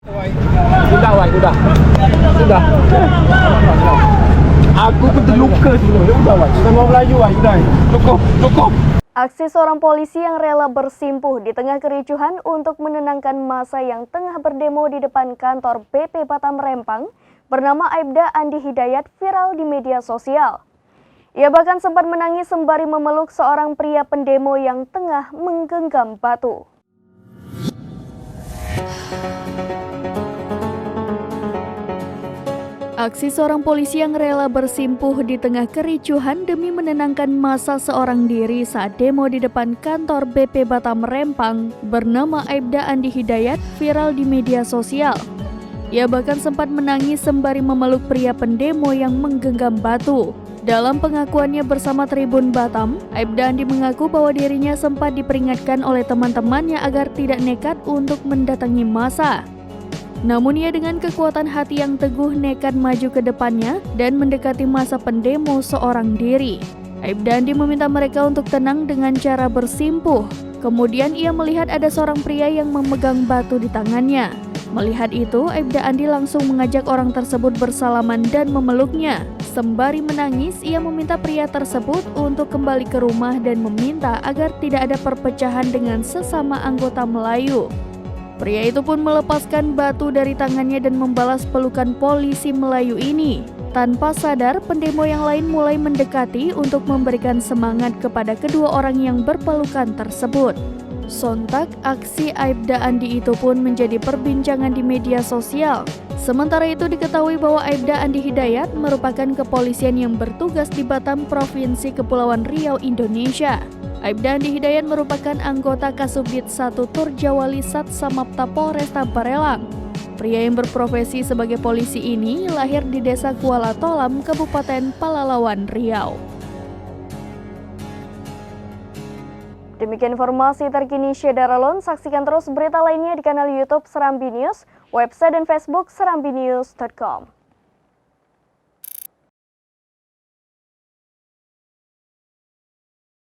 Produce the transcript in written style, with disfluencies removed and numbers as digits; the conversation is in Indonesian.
Sudah, Wai, sudah. Sudah. Aku pun terluka sebelum. Sudah, Wai. Sudah mau melaju, Wai. Sudah. Cukup, cukup. Aksi seorang polisi yang rela bersimpuh di tengah kericuhan untuk menenangkan massa yang tengah berdemo di depan kantor BP Batam Rempang bernama Aibda Andi Hidayat viral di media sosial. Ia bahkan sempat menangis sembari memeluk seorang pria pendemo yang tengah menggenggam batu. Aksi seorang polisi yang rela bersimpuh di tengah kericuhan demi menenangkan massa seorang diri saat demo di depan kantor BP Batam Rempang bernama Aibda Andi Hidayat viral di media sosial. Ia bahkan sempat menangis sembari memeluk pria pendemo yang menggenggam batu. Dalam pengakuannya bersama Tribun Batam, Aibda Andi mengaku bahwa dirinya sempat diperingatkan oleh teman-temannya agar tidak nekat untuk mendatangi massa. Namun ia dengan kekuatan hati yang teguh nekat maju ke depannya dan mendekati massa pendemo seorang diri. Aibda Andi meminta mereka untuk tenang dengan cara bersimpuh. Kemudian ia melihat ada seorang pria yang memegang batu di tangannya. Melihat itu, Aibda Andi langsung mengajak orang tersebut bersalaman dan memeluknya. Sembari menangis, ia meminta pria tersebut untuk kembali ke rumah dan meminta agar tidak ada perpecahan dengan sesama anggota Melayu. Pria itu pun melepaskan batu dari tangannya dan membalas pelukan polisi Melayu ini. Tanpa sadar, pendemo yang lain mulai mendekati untuk memberikan semangat kepada kedua orang yang berpelukan tersebut. Sontak, aksi Aibda Andi itu pun menjadi perbincangan di media sosial. Sementara itu diketahui bahwa Aibda Andi Hidayat merupakan kepolisian yang bertugas di Batam, Provinsi Kepulauan Riau, Indonesia. Aibda Andi Hidayat merupakan anggota Kasubdit 1 Turjawali Satsamapta Polresta Barelang. Pria yang berprofesi sebagai polisi ini lahir di Desa Kuala Tolam, Kabupaten Palalawan, Riau. Demikian informasi terkini Syedaralon. Saksikan terus berita lainnya di kanal YouTube Serambi News, website dan Facebook serambinews.com.